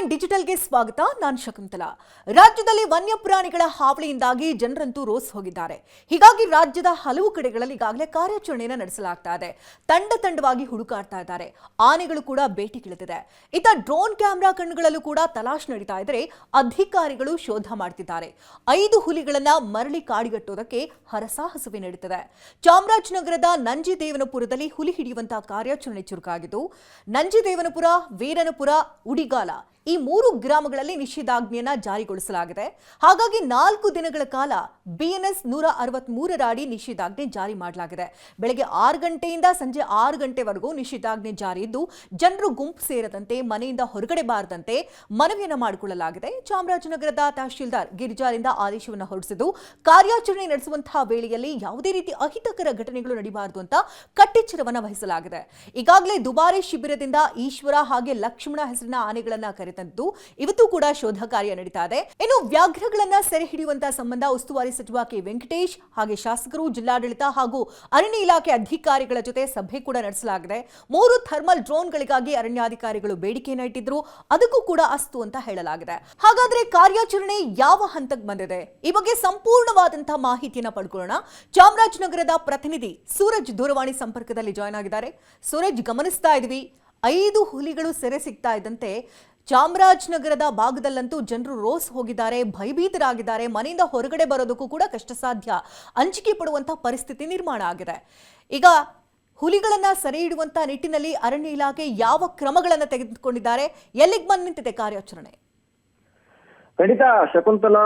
ಟಿವಿ9 ಡಿಜಿಟಲ್ಗೆ ಸ್ವಾಗತ. ನಾನು ಶಕುಂತಲಾ. ರಾಜ್ಯದಲ್ಲಿ ವನ್ಯಪ್ರಾಣಿಗಳ ಹಾವಳಿಯಿಂದಾಗಿ ಜನರಂತೂ ರೋಸ್ ಹೋಗಿದ್ದಾರೆ. ಹೀಗಾಗಿ ರಾಜ್ಯದ ಹಲವು ಕಡೆಗಳಲ್ಲಿ ಈಗಾಗಲೇ ಕಾರ್ಯಾಚರಣೆಯನ್ನು ನಡೆಸಲಾಗ್ತಾ ಇದೆ. ತಂಡವಾಗಿ ಹುಡುಕಾಡ್ತಾ ಇದ್ದಾರೆ. ಆನೆಗಳು ಕೂಡ ಬೇಟೆಗಿಳಿದಿದೆ. ಇತ್ತ ಡ್ರೋನ್ ಕ್ಯಾಮೆರಾ ಕಣ್ಣುಗಳಲ್ಲೂ ಕೂಡ ತಲಾಶ್ ನಡೀತಾ ಇದ್ರೆ ಅಧಿಕಾರಿಗಳು ಶೋಧ ಮಾಡ್ತಿದ್ದಾರೆ. 5 ಹುಲಿಗಳನ್ನ ಮರಳಿ ಕಾಡಿಗಟ್ಟೋದಕ್ಕೆ ಹರಸಾಹಸವೇ ನಡೀತಿದೆ. ಚಾಮರಾಜನಗರದ ನಂಜಿದೇವನಪುರದಲ್ಲಿ ಹುಲಿ ಹಿಡಿಯುವಂತಹ ಕಾರ್ಯಾಚರಣೆ ಚುರುಕಾಗಿದ್ದು, ನಂಜಿದೇವನಪುರ, ವೀರನಪುರ, ಉಡಿಗಾಲ ಈ 3 ಗ್ರಾಮಗಳಲ್ಲಿ ನಿಷೇಧಾಜ್ಞೆಯನ್ನ ಜಾರಿಗೊಳಿಸಲಾಗಿದೆ. ಹಾಗಾಗಿ 4 ದಿನಗಳ ಕಾಲ BNS 163 ಅಡಿ ನಿಷೇಧಾಜ್ಞೆ ಜಾರಿ ಮಾಡಲಾಗಿದೆ. ಬೆಳಗ್ಗೆ 6 ಗಂಟೆಯಿಂದ ಸಂಜೆ 6 ಗಂಟೆವರೆಗೂ ನಿಷೇಧಾಜ್ಞೆ ಜಾರಿ ಇದ್ದು, ಜನರು ಗುಂಪು ಸೇರದಂತೆ, ಮನೆಯಿಂದ ಹೊರಗಡೆ ಬಾರದಂತೆ ಮನವಿಯನ್ನ ಮಾಡಿಕೊಳ್ಳಲಾಗಿದೆ. ಚಾಮರಾಜನಗರದ ತಹಶೀಲ್ದಾರ್ ಗಿರಿಜಾರಿಂದ ಆದೇಶವನ್ನು ಹೊರಡಿಸಿದ್ದು, ಕಾರ್ಯಾಚರಣೆ ನಡೆಸುವಂತಹ ವೇಳೆಯಲ್ಲಿ ಯಾವುದೇ ರೀತಿ ಅಹಿತಕರ ಘಟನೆಗಳು ನಡೆಯಬಾರದು ಅಂತ ಕಟ್ಟೆಚ್ಚರವನ್ನು ವಹಿಸಲಾಗಿದೆ. ಈಗಾಗಲೇ ದುಬಾರೆ ಶಿಬಿರದಿಂದ ಈಶ್ವರ ಹಾಗೆ ಲಕ್ಷ್ಮಣ ಹೆಸರಿನ ಆನೆಗಳನ್ನ ಕರೆತಂದು ಇವತ್ತು ಕೂಡ ಶೋಧ ಕಾರ್ಯ ನಡೀತಾ ಇದೆ. ಇನ್ನು ವ್ಯಾಘ್ರಗಳನ್ನ ಸೆರೆ ಹಿಡಿಯುವಂತಹ ಸಂಬಂಧ ಉಸ್ತುವಾರಿ ಸಚಿವ ಕೆ ವೆಂಕಟೇಶ್ ಹಾಗೆ ಶಾಸಕರು, ಜಿಲ್ಲಾಡಳಿತ ಹಾಗೂ ಅರಣ್ಯ ಇಲಾಖೆ ಅಧಿಕಾರಿಗಳ ಜೊತೆ ಸಭೆ ಕೂಡ ನಡೆಸಲಾಗಿದೆ. 3 ಥರ್ಮಲ್ ಡ್ರೋನ್ಗಳಿಗಾಗಿ ಅರಣ್ಯಾಧಿಕಾರಿಗಳು ಬೇಡಿಕೆಯನ್ನು ಇಟ್ಟಿದ್ರು. ಅದಕ್ಕೂ ಕೂಡ ಅಸ್ತು ಅಂತ ಹೇಳಲಾಗಿದೆ. ಹಾಗಾದ್ರೆ ಕಾರ್ಯಾಚರಣೆ ಯಾವ ಹಂತಕ್ಕೆ ಬಂದಿದೆ? ಈ ಬಗ್ಗೆ ಸಂಪೂರ್ಣವಾದಂತಹ ಮಾಹಿತಿಯನ್ನ ಪಡ್ಕೊಳ್ಳೋಣ. ಚಾಮರಾಜನಗರದ ಪ್ರತಿನಿಧಿ ಸೂರಜ್ ದೂರವಾಣಿ ಸಂಪರ್ಕದಲ್ಲಿ ಜಾಯ್ನ್ ಆಗಿದ್ದಾರೆ. ಸೂರಜ್, ಗಮನಿಸ್ತಾ ಇದ್ವಿ 5 ಹುಲಿಗಳು ಸೆರೆ ಸಿಗ್ತಾ ಇದ್ದಂತೆ ಚಾಮರಾಜನಗರದ ಭಾಗದಲ್ಲಂತೂ ಜನರು ರೋಸ್ ಹೋಗಿದ್ದಾರೆ, ಭಯಭೀತರಾಗಿದ್ದಾರೆ. ಮನೆಯಿಂದ ಹೊರಗಡೆ ಬರೋದಕ್ಕೂ ಕೂಡ ಕಷ್ಟ ಸಾಧ್ಯ, ಅಂಜಿಕೆ ಪಡುವಂತಹ ಪರಿಸ್ಥಿತಿ ನಿರ್ಮಾಣ ಆಗಿದೆ. ಈಗ ಹುಲಿಗಳನ್ನ ಸೆರೆ ಹಿಡುವಂತ ನಿಟ್ಟಿನಲ್ಲಿ ಅರಣ್ಯ ಇಲಾಖೆ ಯಾವ ಕ್ರಮಗಳನ್ನು ತೆಗೆದುಕೊಂಡಿದ್ದಾರೆ? ಎಲ್ಲಿಗೆ ಬಂದು ನಿಂತಿದೆ ಕಾರ್ಯಾಚರಣೆ? ಖಂಡಿತ ಶಕುಂತಲಾ,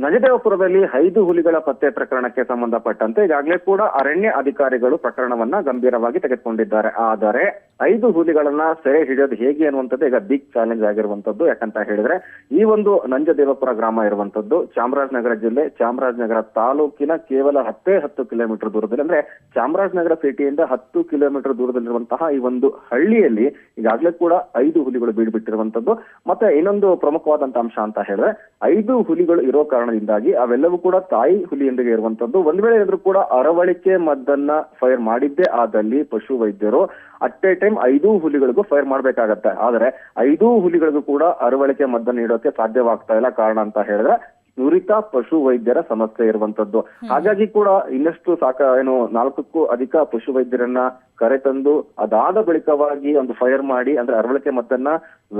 ನಂಜದೇವಪುರದಲ್ಲಿ 5 ಹುಲಿಗಳ ಪತ್ತೆ ಪ್ರಕರಣಕ್ಕೆ ಸಂಬಂಧಪಟ್ಟಂತೆ ಈಗಾಗಲೇ ಕೂಡ ಅರಣ್ಯ ಅಧಿಕಾರಿಗಳು ಪ್ರಕರಣವನ್ನ ಗಂಭೀರವಾಗಿ ತೆಗೆದುಕೊಂಡಿದ್ದಾರೆ. ಆದರೆ 5 ಹುಲಿಗಳನ್ನ ಸೆರೆ ಹಿಡಿಯೋದು ಹೇಗೆ ಅನ್ನುವಂಥದ್ದು ಈಗ ಬಿಗ್ ಚಾಲೆಂಜ್ ಆಗಿರುವಂತದ್ದು. ಯಾಕಂತ ಹೇಳಿದ್ರೆ ಈ ಒಂದು ನಂಜದೇವಪುರ ಗ್ರಾಮ ಇರುವಂತದ್ದು ಚಾಮರಾಜನಗರ ಜಿಲ್ಲೆ, ಚಾಮರಾಜನಗರ ತಾಲೂಕಿನ ಕೇವಲ 10 ಕಿಲೋಮೀಟರ್ ದೂರದಲ್ಲಿ, ಅಂದ್ರೆ ಚಾಮರಾಜನಗರ ಸಿಟಿಯಿಂದ 10 ಕಿಲೋಮೀಟರ್ ದೂರದಲ್ಲಿರುವಂತಹ ಈ ಒಂದು ಹಳ್ಳಿಯಲ್ಲಿ ಈಗಾಗಲೇ ಕೂಡ 5 ಹುಲಿಗಳು ಬೀಡುಬಿಟ್ಟಿರುವಂತದ್ದು. ಮತ್ತೆ ಇನ್ನೊಂದು ಪ್ರಮುಖವಾದಂತಹ ಅಂಶ ಅಂತ ಹೇಳಿದ್ರೆ 5 ಹುಲಿಗಳು ಇರೋ ಕಾರಣದಿಂದಾಗಿ ಅವೆಲ್ಲವೂ ಕೂಡ ತಾಯಿ ಹುಲಿಯೊಂದಿಗೆ ಇರುವಂತದ್ದು. ಒಂದ್ ವೇಳೆ ಏನಾದ್ರೂ ಕೂಡ ಅರವಳಿಕೆ ಮದ್ದನ್ನ ಫೈರ್ ಮಾಡಿದ್ದೇ ಆದಲ್ಲಿ ಪಶು ವೈದ್ಯರು ಅಟ್ ಎ ಟೈಮ್ 5 ಹುಲಿಗಳಿಗೂ ಫೈರ್ ಮಾಡ್ಬೇಕಾಗತ್ತೆ. ಆದ್ರೆ 5 ಹುಲಿಗಳಿಗೂ ಕೂಡ ಅರವಳಿಕೆ ಮದ್ದನ್ನು ನೀಡೋಕೆ ಸಾಧ್ಯವಾಗ್ತಾ ಇಲ್ಲ. ಕಾರಣ ಅಂತ ಹೇಳಿದ್ರೆ ನುರಿತ ಪಶು ವೈದ್ಯರ ಸಮಸ್ಯೆ ಇರುವಂತದ್ದು. ಹಾಗಾಗಿ ಕೂಡ ಇನ್ನಷ್ಟು 4ಕ್ಕೂ ಅಧಿಕ ಪಶು ವೈದ್ಯರನ್ನ ಕರೆತಂದು ಅದಾದ ಬಳಿಕವಾಗಿ ಒಂದು ಫೈರ್ ಮಾಡಿ, ಅಂದ್ರೆ ಅರವಳಿಕೆ ಮದ್ದನ್ನ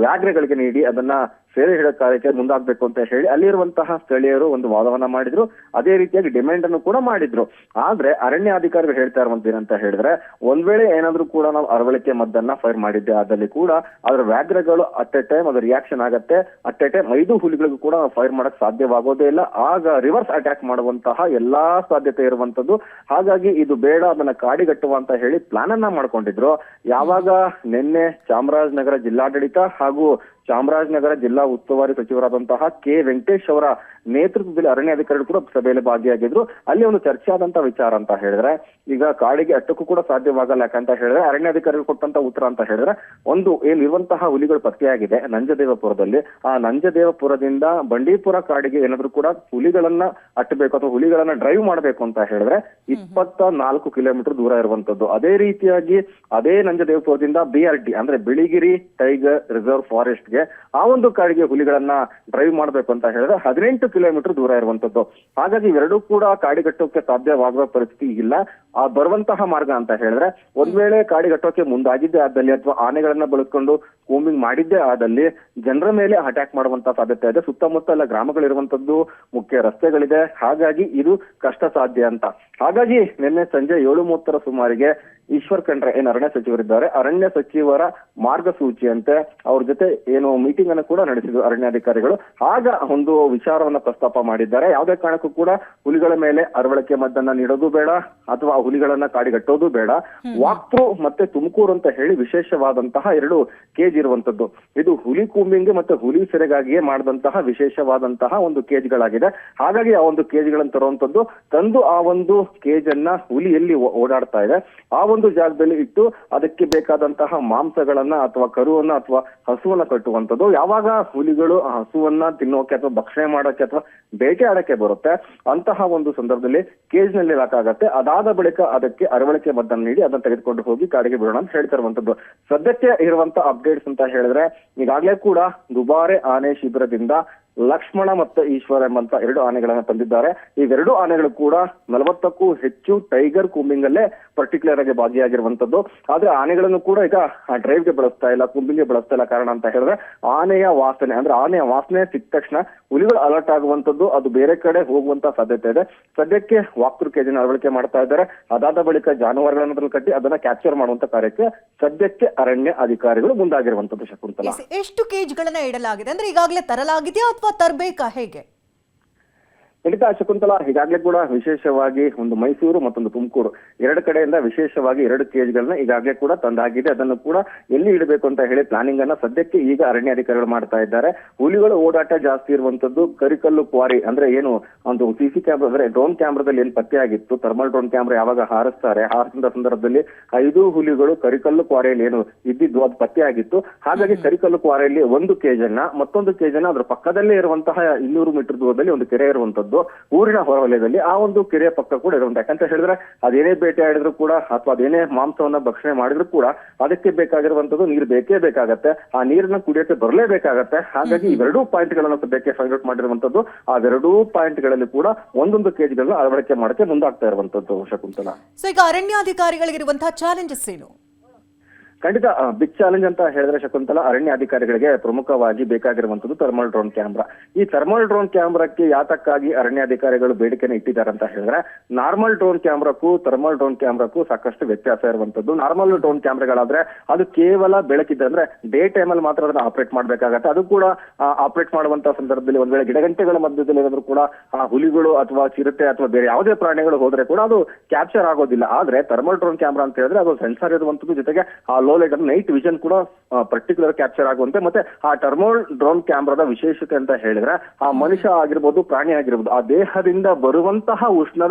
ವ್ಯಾಘ್ರಗಳಿಗೆ ನೀಡಿ ಅದನ್ನ ಸೆರೆ ಹಿಡಿಯೋ ಕಾರ್ಯಕ್ಕೆ ಮುಂದಾಗ್ಬೇಕು ಅಂತ ಹೇಳಿ ಅಲ್ಲಿರುವಂತಹ ಸ್ಥಳೀಯರು ಒಂದು ವಾದವನ್ನ ಮಾಡಿದ್ರು. ಅದೇ ರೀತಿಯಾಗಿ ಡಿಮ್ಯಾಂಡ್ ಅನ್ನು ಕೂಡ ಮಾಡಿದ್ರು. ಆದ್ರೆ ಅರಣ್ಯ ಅಧಿಕಾರಿಗಳು ಹೇಳ್ತಾ ಇರುವಂತ ಏನಂತ ಹೇಳಿದ್ರೆ, ಒಂದ್ ವೇಳೆ ಏನಾದ್ರೂ ಕೂಡ ನಾವು ಅರವಳಿಕೆ ಮದ್ದನ್ನ ಫೈರ್ ಮಾಡಿದ್ದೆ ಆದಲ್ಲಿ ಕೂಡ ಅದ್ರ ವ್ಯಾಘ್ರಗಳು ಅಟ್ ಎ ಟೈಮ್ ಅದು ರಿಯಾಕ್ಷನ್ ಆಗತ್ತೆ. ಅಟ್ ಎ ಟೈಮ್ 5 ಹುಲಿಗಳಿಗೂ ಕೂಡ ಫೈರ್ ಮಾಡಕ್ ಸಾಧ್ಯವಾಗೋದೇ ಇಲ್ಲ. ಆಗ ರಿವರ್ಸ್ ಅಟ್ಯಾಕ್ ಮಾಡುವಂತಹ ಎಲ್ಲಾ ಸಾಧ್ಯತೆ ಇರುವಂತದ್ದು. ಹಾಗಾಗಿ ಇದು ಬೇಡ, ಅದನ್ನ ಕಾಡಿಗಟ್ಟುವ ಅಂತ ಹೇಳಿ ಪ್ಲಾನ್ ಅನ್ನ ಮಾಡ್ಕೊಂಡಿದ್ರು. ಯಾವಾಗ ನಿನ್ನೆ ಚಾಮರಾಜನಗರ ಜಿಲ್ಲಾಡಳಿತ ಹಾಗೂ ಚಾಮರಾಜನಗರ ಜಿಲ್ಲಾ ಉಸ್ತುವಾರಿ ಸಚಿವರಾದಂತಹ ಕೆ ವೆಂಕಟೇಶ್ ಅವರ ನೇತೃತ್ವದಲ್ಲಿ ಅರಣ್ಯಾಧಿಕಾರಿಗಳು ಕೂಡ ಸಭೆಯಲ್ಲಿ ಭಾಗಿಯಾಗಿದ್ರು. ಅಲ್ಲಿ ಒಂದು ಚರ್ಚೆ ಆದಂತ ವಿಚಾರ ಅಂತ ಹೇಳಿದ್ರೆ, ಈಗ ಕಾಡಿಗೆ ಅಟ್ಟಕ್ಕೂ ಕೂಡ ಸಾಧ್ಯವಾಗಲ್ಲ. ಯಾಕಂತ ಹೇಳಿದ್ರೆ ಅರಣ್ಯಾಧಿಕಾರಿಗಳು ಕೊಟ್ಟಂತ ಉತ್ತರ ಅಂತ ಹೇಳಿದ್ರೆ, ಒಂದು ಏನಿರುವಂತಹ ಹುಲಿಗಳು ಪತ್ತೆಯಾಗಿದೆ ನಂಜದೇವಪುರದಲ್ಲಿ, ಆ ನಂಜದೇವಪುರದಿಂದ ಬಂಡೀಪುರ ಕಾಡಿಗೆ ಏನಾದ್ರೂ ಕೂಡ ಹುಲಿಗಳನ್ನ ಅಟ್ಟಬೇಕು ಅಥವಾ ಹುಲಿಗಳನ್ನ ಡ್ರೈವ್ ಮಾಡಬೇಕು ಅಂತ ಹೇಳಿದ್ರೆ 24 ಕಿಲೋಮೀಟರ್ ದೂರ ಇರುವಂತದ್ದು. ಅದೇ ರೀತಿಯಾಗಿ ಅದೇ ನಂಜದೇವಪುರದಿಂದ BRT ಅಂದ್ರೆ ಬಿಳಿಗಿರಿ ಟೈಗರ್ ರಿಸರ್ವ್ ಫಾರೆಸ್ಟ್ ಆ ಒಂದು ಕಾಡಿಗೆ ಹುಲಿಗಳನ್ನ ಡ್ರೈವ್ ಮಾಡ್ಬೇಕು ಅಂತ ಹೇಳಿದ್ರೆ 18 ಕಿಲೋಮೀಟರ್ ದೂರ ಇರುವಂತದ್ದು. ಹಾಗಾಗಿ ಇವೆರಡೂ ಕೂಡ ಕಾಡಿಗಟ್ಟೋಕೆ ಸಾಧ್ಯವಾಗುವ ಪರಿಸ್ಥಿತಿ ಇಲ್ಲ. ಆ ಬರುವಂತಹ ಮಾರ್ಗ ಅಂತ ಹೇಳಿದ್ರೆ, ಒಂದ್ ವೇಳೆ ಕಾಡಿಗಟ್ಟೋಕೆ ಮುಂದಾಗಿದ್ದೇ ಆದಲ್ಲಿ ಅಥವಾ ಆನೆಗಳನ್ನ ಬಳಸ್ಕೊಂಡು ಕೂಂಬಿಂಗ್ ಮಾಡಿದ್ದೇ ಆದಲ್ಲಿ ಜನರ ಮೇಲೆ ಅಟ್ಯಾಕ್ ಮಾಡುವಂತ ಸಾಧ್ಯತೆ ಇದೆ. ಸುತ್ತಮುತ್ತ ಎಲ್ಲ ಗ್ರಾಮಗಳಿರುವಂತದ್ದು, ಮುಖ್ಯ ರಸ್ತೆಗಳಿದೆ. ಹಾಗಾಗಿ ಇದು ಕಷ್ಟ ಸಾಧ್ಯ ಅಂತ. ಹಾಗಾಗಿ ನಿನ್ನೆ ಸಂಜೆ 7:30 ಸುಮಾರಿಗೆ ಈಶ್ವರ್ ಖಂಡ್ರೆ ಏನ್ ಅರಣ್ಯ ಸಚಿವರಿದ್ದಾರೆ, ಅರಣ್ಯ ಸಚಿವರ ಮಾರ್ಗಸೂಚಿಯಂತೆ ಅವ್ರ ಜೊತೆ ಏನು ಮೀಟಿಂಗ್ ಅನ್ನು ಕೂಡ ನಡೆಸಿದ್ರು ಅರಣ್ಯಾಧಿಕಾರಿಗಳು. ಆಗ ಒಂದು ವಿಚಾರವನ್ನ ಪ್ರಸ್ತಾಪ ಮಾಡಿದ್ದಾರೆ. ಯಾವುದೇ ಕಾರಣಕ್ಕೂ ಕೂಡ ಹುಲಿಗಳ ಮೇಲೆ ಅರವಳಿಕೆ ಮದ್ದನ್ನ ನೀಡೋದು ಬೇಡ ಅಥವಾ ಹುಲಿಗಳನ್ನ ಕಾಡಿಗಟ್ಟೋದು ಬೇಡ. ವಾಕ್ಟ್ರು ಮತ್ತೆ ತುಮಕೂರು ಅಂತ ಹೇಳಿ ವಿಶೇಷವಾದಂತಹ 2 ಕೇಜ್ ಇರುವಂತದ್ದು. ಇದು ಹುಲಿ ಕೂಂಬಿಂಗ್ ಮತ್ತೆ ಹುಲಿ ಸೆರೆಗಾಗಿಯೇ ಮಾಡಿದಂತಹ ವಿಶೇಷವಾದಂತಹ ಒಂದು ಕೇಜ್ಗಳಾಗಿದೆ. ಹಾಗಾಗಿ ಆ ಒಂದು ಕೇಜ್ಗಳನ್ನು ತರುವಂತದ್ದು ತಂದು ಆ ಒಂದು ಕೇಜ್ ಅನ್ನ ಹುಲಿ ಎಲ್ಲಿ ಓಡಾಡ್ತಾ ಇದೆ ಆ ಒಂದು ಜಾಗದಲ್ಲಿ ಇಟ್ಟು ಅದಕ್ಕೆ ಬೇಕಾದಂತಹ ಮಾಂಸಗಳನ್ನ ಅಥವಾ ಕರುವನ್ನ ಅಥವಾ ಹಸುವನ್ನ ಕಟ್ಟುವಂಥದ್ದು. ಯಾವಾಗ ಹುಲಿಗಳು ಆ ಹಸುವನ್ನ ತಿನ್ನೋಕೆ ಅಥವಾ ಭಕ್ಷಣೆ ಮಾಡೋಕೆ ಅಥವಾ ಬೇಟೆ ಆಡಕ್ಕೆ ಬರುತ್ತೆ ಅಂತಹ ಒಂದು ಸಂದರ್ಭದಲ್ಲಿ ಕೇಜ್ ನಲ್ಲಿ ಹಾಕಾಗತ್ತೆ. ಅದಾದ ಬಳಿಕ ಅದಕ್ಕೆ ಅರವಳಿಕೆ ಮದ್ದನ್ನು ನೀಡಿ ಅದನ್ನ ತೆಗೆದುಕೊಂಡು ಹೋಗಿ ಕಾಡಿಗೆ ಬಿಡೋಣ ಅಂತ ಹೇಳ್ತಾ ಇರುವಂತದ್ದು. ಸದ್ಯಕ್ಕೆ ಇರುವಂತ ಅಪ್ಡೇಟ್ಸ್ ಅಂತ ಹೇಳಿದ್ರೆ ಈಗಾಗಲೇ ಕೂಡ ದುಬಾರೆ ಆನೆ ಶಿಬಿರದಿಂದ ಲಕ್ಷ್ಮಣ ಮತ್ತು ಈಶ್ವರ ಎಂಬಂತ 2 ಆನೆಗಳನ್ನ ತಂದಿದ್ದಾರೆ. ಇವೆರಡು ಆನೆಗಳು ಕೂಡ 40ಕ್ಕೂ ಹೆಚ್ಚು ಟೈಗರ್ ಕೂಂಬಿಂಗ್ ಅಲ್ಲೇ ಪರ್ಟಿಕ್ಯುಲರ್ ಆಗಿ ಭಾಗಿಯಾಗಿರುವಂತದ್ದು. ಆದ್ರೆ ಆನೆಗಳನ್ನು ಕೂಡ ಈಗ ಡ್ರೈವ್ಗೆ ಬಳಸ್ತಾ ಇಲ್ಲ, ಕೂಂಬಿಂಗ್ಗೆ ಬಳಸ್ತಾ ಇಲ್ಲ. ಕಾರಣ ಅಂತ ಹೇಳಿದ್ರೆ ಆನೆಯ ವಾಸನೆ ಸಿಕ್ಕ ತಕ್ಷಣ ಹುಲಿಗಳು ಅಲರ್ಟ್ ಆಗುವಂತದ್ದು, ಅದು ಬೇರೆ ಕಡೆ ಹೋಗುವಂತ ಸಾಧ್ಯತೆ ಇದೆ. ಸದ್ಯಕ್ಕೆ ವಾಕ್ತೃ ಕೇಜನ್ನು ಅಳವಡಿಕೆ ಮಾಡ್ತಾ ಇದ್ದಾರೆ. ಅದಾದ ಬಳಿಕ ಜಾನುವಾರುಗಳನ್ನ ಕಟ್ಟಿ ಅದನ್ನ ಕ್ಯಾಪ್ಚರ್ ಮಾಡುವಂತ ಕಾರ್ಯಕ್ಕೆ ಸದ್ಯಕ್ಕೆ ಅರಣ್ಯ ಅಧಿಕಾರಿಗಳು ಮುಂದಾಗಿರುವಂತದ್ದು. ಶಕುಂತಲಾ, ಎಷ್ಟು ಕೇಜ್ಗಳನ್ನ ಇಡಲಾಗಿದೆ ಅಂದ್ರೆ ಈಗಾಗಲೇ ತರಲಾಗಿದೆಯಾ ಅಥವಾ ತರಬೇಕಾ, ಹೇಗೆ? ಖಂಡಿತ ಶಕುಂತಲಾ, ಈಗಾಗಲೇ ಕೂಡ ವಿಶೇಷವಾಗಿ ಒಂದು ಮೈಸೂರು ಮತ್ತೊಂದು ತುಮಕೂರು 2 ಕಡೆಯಿಂದ ವಿಶೇಷವಾಗಿ 2 ಕೇಜ್ಗಳನ್ನ ಈಗಾಗಲೇ ಕೂಡ ತಂದಾಗಿದೆ. ಅದನ್ನು ಕೂಡ ಎಲ್ಲಿ ಇಡಬೇಕು ಅಂತ ಹೇಳಿ ಪ್ಲಾನಿಂಗ್ ಅನ್ನ ಸದ್ಯಕ್ಕೆ ಈಗ ಅರಣ್ಯಾಧಿಕಾರಿಗಳು ಮಾಡ್ತಾ ಇದ್ದಾರೆ. ಹುಲಿಗಳು ಓಡಾಟ ಜಾಸ್ತಿ ಇರುವಂತದ್ದು ಕರಿಕಲ್ಲು ಕ್ವಾರಿ ಅಂದ್ರೆ ಏನು ಒಂದು ಸಿಸಿ ಕ್ಯಾಮ್ರಾ ಅಂದ್ರೆ ಡ್ರೋನ್ ಕ್ಯಾಮ್ರಾದಲ್ಲಿ ಏನ್ ಪತ್ತೆ ಆಗಿತ್ತು, ಥರ್ಮಲ್ ಡ್ರೋನ್ ಕ್ಯಾಮ್ರಾ ಯಾವಾಗ ಹಾರಿಸಿದ ಸಂದರ್ಭದಲ್ಲಿ 5 ಹುಲಿಗಳು ಕರಿಕಲ್ಲು ಕ್ವಾರಿಯಲ್ಲಿ ಏನು ಇದ್ದಿದ್ದು ಅದು ಪತ್ತೆ ಆಗಿತ್ತು. ಹಾಗಾಗಿ ಕರಿಕಲ್ಲು ಕ್ವಾರಿಯಲ್ಲಿ ಒಂದು ಕೇಜನ್ನ ಮತ್ತೊಂದು ಕೇಜನ್ನ ಅದ್ರ ಪಕ್ಕದಲ್ಲೇ ಇರುವಂತಹ 200 ಮೀಟರ್ ದೂರದಲ್ಲಿ ಒಂದು ಕೆರೆ ಇರುವಂತದ್ದು ಊರಿನ ಹೊರವಲಯದಲ್ಲಿ. ಆ ಒಂದು ಕೆರೆಯ ಪಕ್ಕ ಕೂಡ ಇರುವಂತ, ಯಾಕಂತ ಹೇಳಿದ್ರೆ ಅದೇನೇ ಬೇಟೆ ಆಡಿದ್ರು ಕೂಡ ಅಥವಾ ಅದೇನೇ ಮಾಂಸವನ್ನ ಭಕ್ಷಣೆ ಮಾಡಿದ್ರು ಕೂಡ ಅದಕ್ಕೆ ಬೇಕಾಗಿರುವಂತದ್ದು ನೀರು ಬೇಕೇ ಬೇಕಾಗತ್ತೆ. ಆ ನೀರನ್ನ ಕುಡಿಯೋಕೆ ಬರಲೇಬೇಕಾಗತ್ತೆ. ಹಾಗಾಗಿ ಇವೆರಡೂ ಪಾಯಿಂಟ್ ಗಳನ್ನ ಸದ್ಯಕ್ಕೆ ಫೈಂಡ್ ಔಟ್ ಮಾಡಿರುವಂತದ್ದು. ಆ 2 ಪಾಯಿಂಟ್ ಗಳಲ್ಲಿ ಕೂಡ ಒಂದೊಂದು ಕೇಜ್ಗಳನ್ನ ಅಳವಡಿಕೆ ಮಾಡಕ್ಕೆ ಮುಂದಾಗ್ತಾ ಇರುವಂತದ್ದು. ಶಕುಂತಲಾ, ಸೊ ಈಗ ಅರಣ್ಯಾಧಿಕಾರಿಗಳಿಗಿರುವಂತಹ ಚಾಲೆಂಜಸ್ ಏನು? ಖಂಡಿತ ಬಿಗ್ ಚಾಲೆಂಜ್ ಅಂತ ಹೇಳಿದ್ರೆ ಶಕುಂತಲಾ, ಅರಣ್ಯ ಅಧಿಕಾರಿಗಳಿಗೆ ಪ್ರಮುಖವಾಗಿ ಬೇಕಾಗಿರುವಂತದ್ದು ಥರ್ಮಲ್ ಡ್ರೋನ್ ಕ್ಯಾಮ್ರಾ. ಈ ಥರ್ಮಲ್ ಡ್ರೋನ್ ಕ್ಯಾಮ್ರಾಕ್ಕೆ ಯಾತಕ್ಕಾಗಿ ಅರಣ್ಯಾಧಿಕಾರಿಗಳು ಬೇಡಿಕೆನ ಇಟ್ಟಿದ್ದಾರೆ ಅಂತ ಹೇಳಿದ್ರೆ, ನಾರ್ಮಲ್ ಡ್ರೋನ್ ಕ್ಯಾಮ್ರಾಕ್ಕೂ ಥರ್ಮಲ್ ಡ್ರೋನ್ ಕ್ಯಾಮ್ರಾಕ್ಕೂ ಸಾಕಷ್ಟು ವ್ಯತ್ಯಾಸ ಇರುವಂತದ್ದು. ನಾರ್ಮಲ್ ಡ್ರೋನ್ ಕ್ಯಾಮ್ರಾಗಳಾದ್ರೆ ಅದು ಕೇವಲ ಬೆಳಕಿದೆ ಅಂದ್ರೆ ಡೇ ಟೈಮ್ ಅಲ್ಲಿ ಮಾತ್ರ ಅದನ್ನ ಆಪರೇಟ್ ಮಾಡ್ಬೇಕಾಗತ್ತೆ. ಅದು ಕೂಡ ಆಪರೇಟ್ ಮಾಡುವಂತ ಸಂದರ್ಭದಲ್ಲಿ ಒಂದ್ ವೇಳೆ ಗಿಡಗಂಟೆಗಳ ಮಧ್ಯದಲ್ಲಿ ಏನಾದ್ರೂ ಕೂಡ ಆ ಹುಲಿಗಳು ಅಥವಾ ಚಿರತೆ ಅಥವಾ ಬೇರೆ ಯಾವುದೇ ಪ್ರಾಣಿಗಳು ಹೋದ್ರೆ ಕೂಡ ಅದು ಕ್ಯಾಪ್ಚರ್ ಆಗೋದಿಲ್ಲ. ಆದ್ರೆ ಥರ್ಮಲ್ ಡ್ರೋನ್ ಕ್ಯಾಮ್ರಾ ಅಂತ ಹೇಳಿದ್ರೆ ಅದು ಸೆನ್ಸರ್ ಇರುವಂತದ್ದು, ಜೊತೆಗೆ ಆ ಲೋ ಲೈಟ್ ನೈಟ್ ವಿಷನ್ ಕೂಡ ಪರ್ಟಿಕ್ಯುಲರ್ ಕ್ಯಾಪ್ಚರ್ ಆಗುವಂತೆ. ಮತ್ತೆ ಆ ಥರ್ಮಲ್ ಡ್ರೋನ್ ಕ್ಯಾಮ್ರಾದ ವಿಶೇಷತೆ ಅಂತ ಹೇಳಿದ್ರೆ ಆ ಮನುಷ್ಯ ಆಗಿರ್ಬೋದು ಪ್ರಾಣಿ ಆಗಿರ್ಬೋದು ಆ ದೇಹದಿಂದ ಬರುವಂತಹ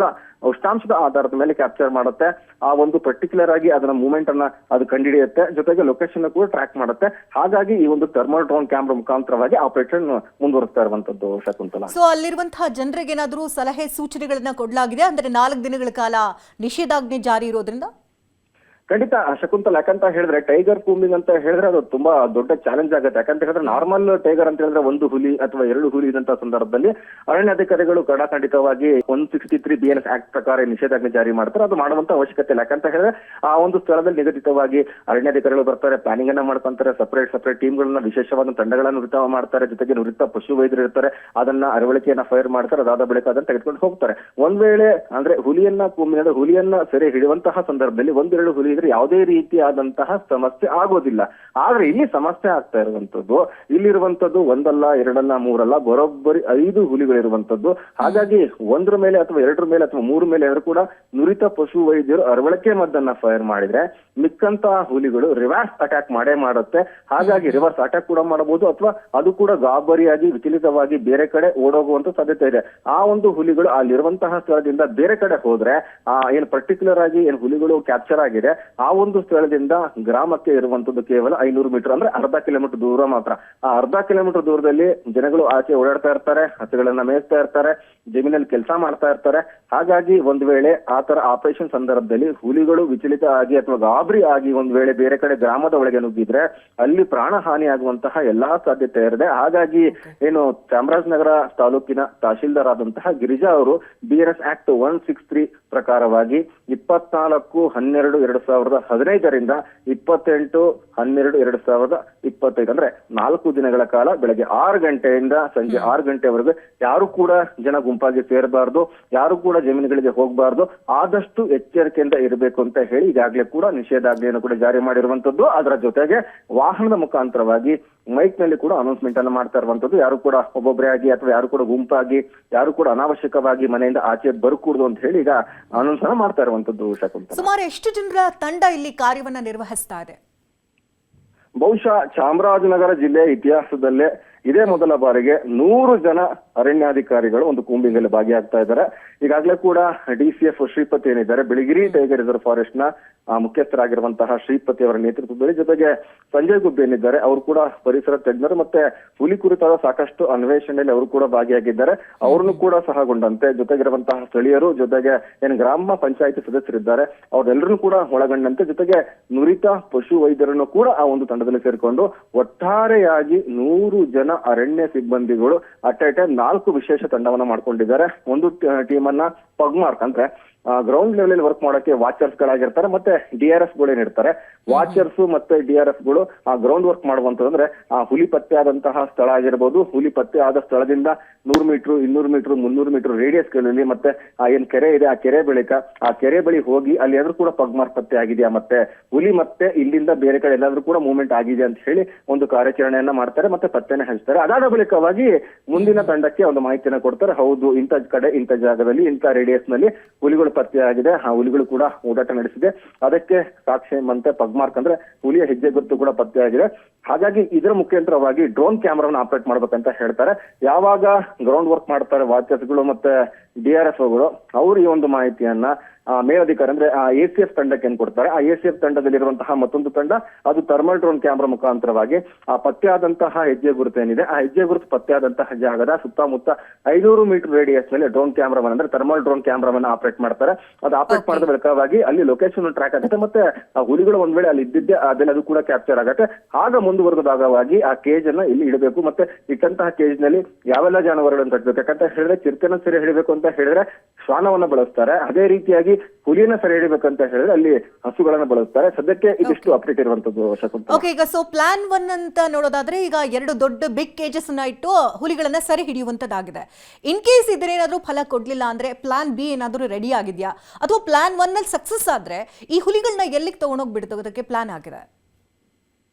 ಉಷ್ಣಾಂಶದ ಆಧಾರದ ಮೇಲೆ ಕ್ಯಾಪ್ಚರ್ ಮಾಡುತ್ತೆ. ಆ ಒಂದು ಪರ್ಟಿಕ್ಯುಲರ್ ಆಗಿ ಅದನ್ನ ಮೂವ್ಮೆಂಟ್ ಅನ್ನ ಅದು ಕಂಡುಹಿಡಿಯುತ್ತೆ, ಜೊತೆಗೆ ಲೊಕೇಶನ್ ಕೂಡ ಟ್ರ್ಯಾಕ್ ಮಾಡುತ್ತೆ. ಹಾಗಾಗಿ ಈ ಒಂದು ಥರ್ಮಲ್ ಡ್ರೋನ್ ಕ್ಯಾಮ್ರಾ ಮುಖಾಂತರವಾಗಿ ಆಪರೇಷನ್ ಮುಂದುವರಿಸ್ತಾ ಇರುವಂತದ್ದು. ಶಕುಂತಲಾ, ಸೊ ಅಲ್ಲಿರುವಂತಹ ಜನರಿಗೆ ಏನಾದರೂ ಸಲಹೆ ಸೂಚನೆಗಳನ್ನ ಕೊಡಲಾಗಿದೆ ಅಂದ್ರೆ 4 ದಿನಗಳ ಕಾಲ ನಿಷೇಧಾಜ್ಞೆ ಜಾರಿ ಇರೋದ್ರಿಂದ? ಖಂಡಿತ ಶಕುಂತಲಾ, ಯಾಕಂತ ಹೇಳಿದ್ರೆ ಟೈಗರ್ ಕೂಂಬಿಂಗ್ ಅಂತ ಹೇಳಿದ್ರೆ ಅದು ತುಂಬಾ ದೊಡ್ಡ ಚಾಲೆಂಜ್ ಆಗುತ್ತೆ. ಯಾಕಂತ ಹೇಳಿದ್ರೆ ನಾರ್ಮಲ್ ಟೈಗರ್ ಅಂತ ಹೇಳಿದ್ರೆ 1 ಹುಲಿ ಅಥವಾ 2 ಹುಲಿ ಇದ್ದಂತ ಸಂದರ್ಭದಲ್ಲಿ ಅರಣ್ಯಾಧಿಕಾರಿಗಳು ಖಂಡಿತವಾಗಿ 163 BNS ಆಕ್ಟ್ ಪ್ರಕಾರ ನಿಷೇಧಾಜ್ಞೆ ಜಾರಿ ಮಾಡ್ತಾರೆ. ಅದು ಮಾಡುವಂತ ಅವಶ್ಯಕತೆ ಇಲ್ಲ. ಯಾಕಂತ ಹೇಳಿದ್ರೆ ಆ ಒಂದು ಸ್ಥಳದಲ್ಲಿ ನಿಗದಿತವಾಗಿ ಅರಣ್ಯಾಧಿಕಾರಿಗಳು ಬರ್ತಾರೆ, ಪ್ಲಾನಿಂಗ್ ಅನ್ನ ಮಾಡ್ಕೊಂತಾರೆ, ಸಪರೇಟ್ ಟೀಮ್ಗಳನ್ನ ವಿಶೇಷವಾದ ತಂಡಗಳನ್ನ ನುರಿತ ಮಾಡ್ತಾರೆ, ಜೊತೆಗೆ ನುರಿತ ಪಶು ವೈದ್ಯರು ಇರ್ತಾರೆ, ಅದನ್ನ ಅರವಳಿಕೆಯನ್ನ ಫೈರ್ ಮಾಡ್ತಾರೆ. ಅದಾದ ಬಳಿಕ ಅದನ್ನ ತೆಗೆದುಕೊಂಡು ಹೋಗ್ತಾರೆ. ಒಂದ್ ವೇಳೆ ಅಂದ್ರೆ ಹುಲಿಯನ್ನ ಸೆರೆ ಹಿಡಿಯುವಂತಹ ಸಂದರ್ಭದಲ್ಲಿ 1-2 ಹುಲಿ ಇದ್ರೆ ಯಾವುದೇ ರೀತಿಯಾದಂತಹ ಸಮಸ್ಯೆ ಆಗೋದಿಲ್ಲ. ಆದ್ರೆ ಇಲ್ಲಿ ಸಮಸ್ಯೆ ಆಗ್ತಾ ಇರುವಂತದ್ದು, ಇಲ್ಲಿರುವಂತದ್ದು 1 ಅಲ್ಲ 2 ಅಲ್ಲ 3 ಅಲ್ಲ, ಬರೋಬ್ಬರಿ 5 ಹುಲಿಗಳಿರುವಂತದ್ದು. ಹಾಗಾಗಿ 1 ಮೇಲೆ ಅಥವಾ 2 ಮೇಲೆ ಅಥವಾ 3 ಮೇಲೆ ಆದ್ರೂ ಕೂಡ ನುರಿತ ಪಶು ವೈದ್ಯರು ಅರವಳಿಕೆ ಮದ್ದನ್ನ ಫೈರ್ ಮಾಡಿದ್ರೆ ಮಿಕ್ಕಂತಹ ಹುಲಿಗಳು ರಿವರ್ಸ್ ಅಟ್ಯಾಕ್ ಮಾಡುತ್ತೆ. ಹಾಗಾಗಿ ರಿವರ್ಸ್ ಅಟ್ಯಾಕ್ ಕೂಡ ಮಾಡಬಹುದು ಅಥವಾ ಅದು ಕೂಡ ಗಾಬರಿಯಾಗಿ ವಿಚಲಿತವಾಗಿ ಬೇರೆ ಕಡೆ ಓಡೋಗುವಂತ ಸಾಧ್ಯತೆ ಇದೆ. ಆ ಒಂದು ಹುಲಿಗಳು ಅಲ್ಲಿರುವಂತಹ ಸ್ಥಳದಿಂದ ಬೇರೆ ಕಡೆ ಹೋದ್ರೆ ಏನ್ ಪರ್ಟಿಕ್ಯುಲರ್ ಆಗಿ ಏನ್ ಹುಲಿಗಳು ಕ್ಯಾಪ್ಚರ್ ಆಗಿದೆ ಆ ಒಂದು ಸ್ಥಳದಿಂದ ಗ್ರಾಮಕ್ಕೆ ಇರುವಂತದ್ದು ಕೇವಲ 500 ಮೀಟರ್ ಅಂದ್ರೆ ಅರ್ಧ ಕಿಲೋಮೀಟರ್ ದೂರ ಮಾತ್ರ. ಆ ಅರ್ಧ ಕಿಲೋಮೀಟರ್ ದೂರದಲ್ಲಿ ಜನಗಳು ಆಚೆ ಓಡಾಡ್ತಾ ಇರ್ತಾರೆ, ಹಸುಗಳನ್ನ ಮೇಯಿಸ್ತಾ ಇರ್ತಾರೆ, ಜಮೀನಲ್ಲಿ ಕೆಲಸ ಮಾಡ್ತಾ ಇರ್ತಾರೆ. ಹಾಗಾಗಿ ಒಂದ್ ವೇಳೆ ಆ ತರ ಆಪರೇಷನ್ ಸಂದರ್ಭದಲ್ಲಿ ಹುಲಿಗಳು ವಿಚಲಿತ ಆಗಿ ಅಥವಾ ಗಾಬರಿ ಆಗಿ ಒಂದ್ ವೇಳೆ ಬೇರೆ ಕಡೆ ಗ್ರಾಮದ ಒಳಗೆ ನುಗ್ಗಿದ್ರೆ ಅಲ್ಲಿ ಪ್ರಾಣ ಹಾನಿ ಆಗುವಂತಹ ಎಲ್ಲಾ ಸಾಧ್ಯತೆ ಇರುತ್ತೆ. ಹಾಗಾಗಿ ಏನು ಚಾಮರಾಜನಗರ ತಾಲೂಕಿನ ತಹಶೀಲ್ದಾರ್ ಆದಂತಹ ಗಿರಿಜಾ ಅವರು BNS ಆಕ್ಟ್ 163 ಪ್ರಕಾರವಾಗಿ 24/12/2015 28/12/2025 ಅಂದ್ರೆ 4 ದಿನಗಳ ಕಾಲ ಬೆಳಗ್ಗೆ 6 ಗಂಟೆಯಿಂದ ಸಂಜೆ 6 ಗಂಟೆವರೆಗೂ ಯಾರು ಕೂಡ ಜನ ಗುಂಪಾಗಿ ಸೇರಬಾರ್ದು, ಯಾರು ಕೂಡ ಜಮೀನುಗಳಿಗೆ ಹೋಗಬಾರ್ದು, ಆದಷ್ಟು ಎಚ್ಚರಿಕೆಯಿಂದ ಇರಬೇಕು ಅಂತ ಹೇಳಿ ಈಗಾಗಲೇ ಕೂಡ ನಿಷೇಧಾಜ್ಞೆಯನ್ನು ಕೂಡ ಜಾರಿ ಮಾಡಿರುವಂತದ್ದು. ಅದರ ಜೊತೆಗೆ ವಾಹನದ ಮುಖಾಂತರವಾಗಿ ಮೈಕ್ ನಲ್ಲಿ ಕೂಡ ಅನೌನ್ಸ್ಮೆಂಟ್ ಅನ್ನು ಮಾಡ್ತಾ ಇರುವಂತದ್ದು. ಯಾರು ಕೂಡ ಒಬ್ಬೊಬ್ಬರೇ ಆಗಿ ಅಥವಾ ಯಾರು ಕೂಡ ಗುಂಪಾಗಿ ಯಾರು ಕೂಡ ಅನಾವಶ್ಯಕವಾಗಿ ಮನೆಯಿಂದ ಆಚೆ ಬರಕೂಡದು ಅಂತ ಹೇಳಿ ಈಗ ಅನೌನ್ಸ್ ಅನ್ನು ಮಾಡ್ತಾ ಇರುವಂತದ್ದು. ಶಕುಂತಲಾ, ಸುಮಾರು ಎಷ್ಟು ಜನರ ತಂಡ ಇಲ್ಲಿ ಕಾರ್ಯವನ್ನ ನಿರ್ವಹಿಸ್ತಾ ಇದೆ? ಬಹುಶಃ ಚಾಮರಾಜನಗರ ಜಿಲ್ಲೆಯ ಇತಿಹಾಸದಲ್ಲೇ ಇದೇ ಮೊದಲ ಬಾರಿಗೆ 100 ಜನ ಅರಣ್ಯಾಧಿಕಾರಿಗಳು ಒಂದು ಕೂಂಬಿಂಗ್ ಅಲ್ಲಿ ಭಾಗಿಯಾಗ್ತಾ ಇದ್ದಾರೆ. ಈಗಾಗಲೇ ಕೂಡ DCF ಶ್ರೀಪತಿ ಏನಿದ್ದಾರೆ, ಬಿಳಿಗಿರಿ ಟೈಗರ್ ರಿಸರ್ವ್ ಫಾರೆಸ್ಟ್ ನ ಮುಖ್ಯಸ್ಥರಾಗಿರುವಂತಹ ಶ್ರೀಪತಿ ಅವರ ನೇತೃತ್ವದಲ್ಲಿ, ಜೊತೆಗೆ ಸಂಜಯ್ ಗುಬ್ಬಿ ಏನಿದ್ದಾರೆ ಅವರು ಕೂಡ ಪರಿಸರ ತಜ್ಞರು ಮತ್ತೆ ಹುಲಿ ಕುರಿತಾದ ಸಾಕಷ್ಟು ಅನ್ವೇಷಣೆಯಲ್ಲಿ ಅವರು ಕೂಡ ಭಾಗಿಯಾಗಿದ್ದಾರೆ. ಅವ್ರನ್ನು ಕೂಡ ಸಹಗೊಂಡಂತೆ ಜೊತೆಗಿರುವಂತಹ ಸ್ಥಳೀಯರು, ಜೊತೆಗೆ ಗ್ರಾಮ ಪಂಚಾಯಿತಿ ಸದಸ್ಯರಿದ್ದಾರೆ ಅವರೆಲ್ಲರೂ ಕೂಡ ಒಳಗೊಂಡಂತೆ, ಜೊತೆಗೆ ನುರಿತ ಪಶು ವೈದ್ಯರನ್ನು ಕೂಡ ಆ ಒಂದು ತಂಡದಲ್ಲಿ ಸೇರಿಕೊಂಡು ಒಟ್ಟಾರೆಯಾಗಿ 100 ಜನ ಅರಣ್ಯ ಸಿಬ್ಬಂದಿಗಳು ಅಟ್ 4 ವಿಶೇಷ ತಂಡವನ್ನ ಮಾಡ್ಕೊಂಡಿದ್ದಾರೆ. ಒಂದು ಟೀಮ್ ಅನ್ನ ಪಗ್ಮಾರ್ಕ್ ಅಂದ್ರೆ ಗ್ರೌಂಡ್ ಲೆವೆಲ್ ವರ್ಕ್ ಮಾಡೋಕೆ ವಾಚರ್ಸ್ ಗಳಾಗಿರ್ತಾರೆ, ಮತ್ತೆ DRF ಗಳು ಏನಿರ್ತಾರೆ. ವಾಚರ್ಸ್ ಮತ್ತೆ DRF ಗಳು ಆ ಗ್ರೌಂಡ್ ವರ್ಕ್ ಮಾಡುವಂತಂದ್ರೆ ಆ ಹುಲಿ ಪತ್ತೆ ಆದಂತಹ ಸ್ಥಳ ಆಗಿರ್ಬೋದು, ಹುಲಿ ಪತ್ತೆ ಆದ ಸ್ಥಳದಿಂದ 100 ಮೀಟರ್ 200 ಮೀಟರ್ 300 ಮೀಟರ್ ರೇಡಿಯಸ್ ಗಳಲ್ಲಿ, ಮತ್ತೆ ಏನ್ ಕೆರೆ ಇದೆ ಆ ಕೆರೆ ಆ ಕೆರೆ ಬಳಿ ಹೋಗಿ ಅಲ್ಲಿ ಎಲ್ಲರೂ ಕೂಡ ಪಗ್ಮಾರ್ಕ್ ಪತ್ತೆ ಆಗಿದೆಯಾ, ಮತ್ತೆ ಹುಲಿ ಮತ್ತೆ ಇಲ್ಲಿಂದ ಬೇರೆ ಕಡೆ ಎಲ್ಲಾದ್ರೂ ಕೂಡ ಮೂವ್ಮೆಂಟ್ ಆಗಿದೆ ಅಂತ ಹೇಳಿ ಒಂದು ಕಾರ್ಯಾಚರಣೆಯನ್ನ ಮಾಡ್ತಾರೆ, ಮತ್ತೆ ಪತ್ತೆನೆ ಹಂಚ್ತಾರೆ. ಅದಾದ ಬಳಿಕವಾಗಿ ಮುಂದಿನ ತಂಡಕ್ಕೆ ಒಂದು ಮಾಹಿತಿಯನ್ನ ಕೊಡ್ತಾರೆ. ಹೌದು, ಇಂಥ ಕಡೆ ಇಂಥ ಜಾಗದಲ್ಲಿ ಇಂಥ ರೇಡಿಯಸ್ ನಲ್ಲಿ ಹುಲಿಗಳು ಪತ್ತೆ ಆಗಿದೆ, ಆ ಹುಲಿಗಳು ಕೂಡ ಓಡಾಟ ನಡೆಸಿದೆ, ಅದಕ್ಕೆ ಸಾಕ್ಷಿ ಮತ್ತೆ ಪಗ್ಮಾರ್ಕ್ ಅಂದ್ರೆ ಹುಲಿಯ ಹೆಜ್ಜೆ ಗುರುತು ಕೂಡ ಪತ್ತೆ ಆಗಿದೆ. ಹಾಗಾಗಿ ಇದರ ಮುಖಾಂತರವಾಗಿ ಡ್ರೋನ್ ಕ್ಯಾಮರಾವನ್ನು ಆಪರೇಟ್ ಮಾಡ್ಬೇಕಂತ ಹೇಳ್ತಾರೆ. ಯಾವಾಗ ಗ್ರೌಂಡ್ ವರ್ಕ್ ಮಾಡ್ತಾರೆ ವಾಚರ್ಸ್ಗಳು ಮತ್ತೆ DRF ಗಳು, ಅವರು ಈ ಒಂದು ಮಾಹಿತಿಯನ್ನ ಮೇಲಧಿಕಾರಿ ಅಂದ್ರೆ ACF ತಂಡಕ್ಕೆ ಏನ್ ಕೊಡ್ತಾರೆ. ಆ ACF ತಂಡದಲ್ಲಿರುವಂತಹ ಮತ್ತೊಂದು ತಂಡ ಅದು ಥರ್ಮಲ್ ಡ್ರೋನ್ ಕ್ಯಾಮ್ರಾ ಮುಖಾಂತರವಾಗಿ ಆ ಪತ್ತೆ ಆದಂತಹ ಹೆಜ್ಜೆ ಗುರುತು ಏನಿದೆ, ಆ ಹೆಜ್ಜೆ ಗುರುತು ಪತ್ತೆ ಆದಂತಹ ಜಾಗದ ಸುತ್ತಮುತ್ತ 500 ಮೀಟರ್ ರೇಡಿಯಸ್ ಮೇಲೆ ಡ್ರೋನ್ ಕ್ಯಾಮ್ರಾವನ್ನ ಅಂದ್ರೆ ಥರ್ಮಲ್ ಡ್ರೋನ್ ಕ್ಯಾಮ್ರಾವನ್ನ ಆಪರೇಟ್ ಮಾಡ್ತಾರೆ. ಅದು ಆಪರೇಟ್ ಮಾಡಿದ ಬಳಿಕವಾಗಿ ಅಲ್ಲಿ ಲೊಕೇಶನ್ ಟ್ರ್ಯಾಕ್ ಆಗುತ್ತೆ, ಮತ್ತೆ ಆ ಹುಲಿಗಳು ಒಂದ್ ವೇಳೆ ಅಲ್ಲಿ ಇದ್ದಿದ್ದೆ ಅದನ್ನ ಅದು ಕೂಡ ಕ್ಯಾಪ್ಚರ್ ಆಗುತ್ತೆ. ಆಗ ಮುಂದುವರೆದ ಭಾಗವಾಗಿ ಆ ಕೇಜ್ ಅನ್ನ ಇಲ್ಲಿ ಇಡಬೇಕು, ಮತ್ತೆ ಇಟ್ಟಂತಹ ಕೇಜ್ ನಲ್ಲಿ ಯಾವೆಲ್ಲ ಜಾನುವಾರುಗಳನ್ನು ಕಟ್ಟಬೇಕು. ಯಾಕಂತ ಹೇಳಿದ್ರೆ ಚಿರತೆನ ಸೆರೆ ಹಿಡಿಬೇಕು ಅಂತ ಹೇಳಿದ್ರೆ ಶ್ವಾನವನ್ನ ಬಳಸ್ತಾರೆ, ಅದೇ ರೀತಿಯಾಗಿ ಹುಲಿಯನ್ನ ಸೆರೆ ಹಿಡಿಬೇಕಂತ ಹೇಳಿದ್ರೆ ಅಲ್ಲಿ ಹಸುಗಳನ್ನ ಬಳಸ್ತಾರೆ. ಸದ್ಯಕ್ಕೆ ಇದಿಷ್ಟು ಅಪ್ಡೇಟ್ ಇರುವಂತದ್ದು ಶಕುಂತಲಾ. ಓಕೆ, ಈಗ ಸೊ ಪ್ಲಾನ್ 1 ಅಂತ ನೋಡೋದಾದ್ರೆ ಈಗ 2 ದೊಡ್ಡ ಬಿಗ್ ಕೇಜಸ್ ಅನ್ನ ಇಟ್ಟು ಹುಲಿಗಳನ್ನ ಸೆರೆ ಹಿಡಿಯುವಂತದ್ದಾಗಿದೆ. ಇನ್ ಕೇಸ್ ಇದೇನಾದ್ರೂ ಫಲ ಕೊಡ್ಲಿಲ್ಲ ಅಂದ್ರೆ ಪ್ಲಾನ್ B ಏನಾದ್ರೂ ರೆಡಿ ಆಗಿದ್ಯಾ, ಅಥವಾ ಪ್ಲಾನ್ 1 ನಲ್ಲಿ ಸಕ್ಸಸ್ ಆದ್ರೆ ಈ ಹುಲಿಗಳನ್ನ ಎಲ್ಲಿಗೆ ತಗೊಂಡೋಗ್ಬಿಡೋದಕ್ಕೆ ಪ್ಲಾನ್ ಆಗಿದೆ?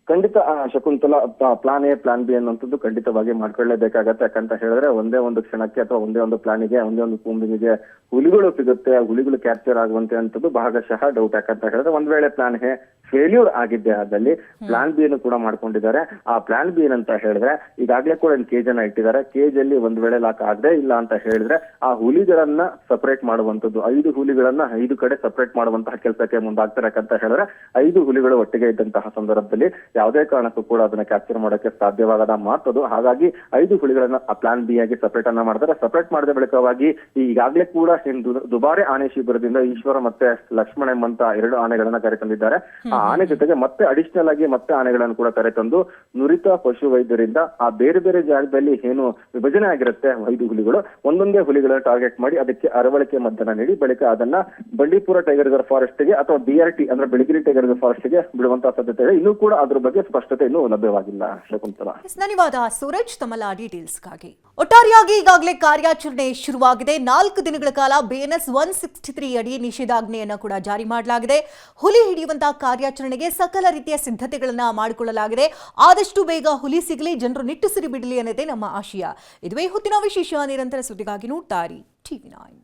ಖಂಡಿತ Shakuntala, plan A plan B ಅನ್ನುವಂಥದ್ದು ಖಂಡಿತವಾಗಿ ಮಾಡ್ಕೊಳ್ಳೇಬೇಕಾಗತ್ತೆ. ಯಾಕಂತ ಹೇಳಿದ್ರೆ ಒಂದೇ ಒಂದು ಕ್ಷಣಕ್ಕೆ ಅಥವಾ ಒಂದೇ ಒಂದು ಪ್ಲಾನಿಗೆ ಒಂದೇ ಒಂದು ಕೂಂಬಿಗೆ ಹುಲಿಗಳು ಸಿಗುತ್ತೆ, ಹುಲಿಗಳು ಕ್ಯಾಪ್ಚರ್ ಆಗುವಂತೆ ಅಂತದ್ದು ಭಾಗಶಃ ಡೌಟ್. ಯಾಕಂತ ಹೇಳಿದ್ರೆ ಒಂದ್ ವೇಳೆ ಪ್ಲಾನ್ A ಫೇಲ್ಯೂರ್ ಆಗಿದ್ದೆ ಆದಲ್ಲಿ ಪ್ಲಾನ್ B ಅನ್ನು ಕೂಡ ಮಾಡ್ಕೊಂಡಿದ್ದಾರೆ. ಆ ಪ್ಲಾನ್ B ಏನಂತ ಹೇಳಿದ್ರೆ ಈಗಾಗಲೇ ಕೂಡ ಕೇಜ್ ಅನ್ನ ಇಟ್ಟಿದ್ದಾರೆ. ಕೇಜ್ ಅಲ್ಲಿ ಒಂದ್ ವೇಳೆ ಲಾಕ್ ಆಗದೆ ಇಲ್ಲ ಅಂತ ಹೇಳಿದ್ರೆ ಆ ಹುಲಿಗಳನ್ನ ಸಪರೇಟ್ ಮಾಡುವಂತದ್ದು, 5 ಹುಲಿಗಳನ್ನ 5 ಕಡೆ ಸಪರೇಟ್ ಮಾಡುವಂತಹ ಕೆಲಸಕ್ಕೆ ಮುಂದಾಗ್ತಾರೆ. ಯಾಕಂತ ಹೇಳಿದ್ರೆ 5 ಹುಲಿಗಳು ಒಟ್ಟಿಗೆ ಇದ್ದಂತಹ ಸಂದರ್ಭದಲ್ಲಿ ಯಾವುದೇ ಕಾರಣಕ್ಕೂ ಕೂಡ ಅದನ್ನ ಕ್ಯಾಪ್ಚರ್ ಮಾಡೋಕೆ ಸಾಧ್ಯವಾಗದ ಮಾತದು. ಹಾಗಾಗಿ 5 ಹುಲಿಗಳನ್ನ ಪ್ಲಾನ್ B ಆಗಿ ಸಪರೇಟ್ ಅನ್ನ ಮಾಡ್ತಾರೆ. ಸಪರೇಟ್ ಮಾಡಿದ ಬಳಿಕವಾಗಿ ಈಗಾಗಲೇ ಕೂಡ ದುಬಾರಿ ಆನೆ ಶಿಬಿರದಿಂದ ಈಶ್ವರ ಮತ್ತೆ ಲಕ್ಷ್ಮಣ ಎಂಬಂತ 2 ಆನೆಗಳನ್ನ ಕರೆತಂದಿದ್ದಾರೆ. ಆ ಆನೆ ಜೊತೆಗೆ ಮತ್ತೆ ಅಡಿಷನಲ್ ಆಗಿ ಮತ್ತೆ ಆನೆಗಳನ್ನು ಕೂಡ ಕರೆತಂದು ನುರಿತ ಪಶು ವೈದ್ಯರಿಂದ ಆ ಬೇರೆ ಬೇರೆ ಜಾಗದಲ್ಲಿ ಏನು ವಿಭಜನೆ ಆಗಿರುತ್ತೆ 5 ಹುಲಿಗಳು, ಒಂದೊಂದೇ ಹುಲಿಗಳನ್ನ ಟಾರ್ಗೆಟ್ ಮಾಡಿ ಅದಕ್ಕೆ ಅರವಳಿಕೆ ಮದ್ದನ್ನ ನೀಡಿ ಬಳಿಕ ಅದನ್ನ ಬಂಡೀಪುರ ಟೈಗರ್ ರಿಸರ್ವ್ ಫಾರೆಸ್ಟ್ ಗೆ ಅಥವಾ BRT ಅಂದ್ರೆ ಬಿಳಿಗಿರಿ ಟೈಗರ್ ರಿಸರ್ವ್ ಫಾರೆಸ್ಟ್ ಗೆ ಬಿಡುವಂತಹ ಸಾಧ್ಯತೆ ಇದೆ. ಇನ್ನೂ ಕೂಡ ಅದ್ರ ಬಗ್ಗೆ ಸ್ಪಷ್ಟತೆ ಇನ್ನೂ ಲಭ್ಯವಾಗಿಲ್ಲ ಶಕುಂತಲಾ. ಧನ್ಯವಾದ ಸೂರಜ್ ತಮ್ಮ ಡೀಟೇಲ್ಸ್ಗಾಗಿ. ಒಟ್ಟಾರೆಯಾಗಿ ಈಗಾಗಲೇ ಕಾರ್ಯಾಚರಣೆ ಶುರುವಾಗಿದೆ. 4 ದಿನಗಳ ಕಾಲ BNS 163 ಅಡಿ ನಿಷೇಧಾಜ್ಞೆಯನ್ನು ಕೂಡ ಜಾರಿ ಮಾಡಲಾಗಿದೆ. ಹುಲಿ ಹಿಡಿಯುವಂತಹ ಕಾರ್ಯಾಚರಣೆಗೆ ಸಕಲ ರೀತಿಯ ಸಿದ್ಧತೆಗಳನ್ನ ಮಾಡಿಕೊಳ್ಳಲಾಗಿದೆ. ಆದಷ್ಟು ಬೇಗ ಹುಲಿ ಸಿಗಲಿ, ಜನರು ನಿಟ್ಟುಸಿರು ಬಿಡಲಿ ಅನ್ನೋದೇ ನಮ್ಮ ಆಶಯ. ಇದುವೇ ಹೊತ್ತಿನ ವಿಶೇಷ. ನಿರಂತರ ಸುದ್ದಿಗಾಗಿ ನೋಡ್ತಾ ಇರಿ TV9.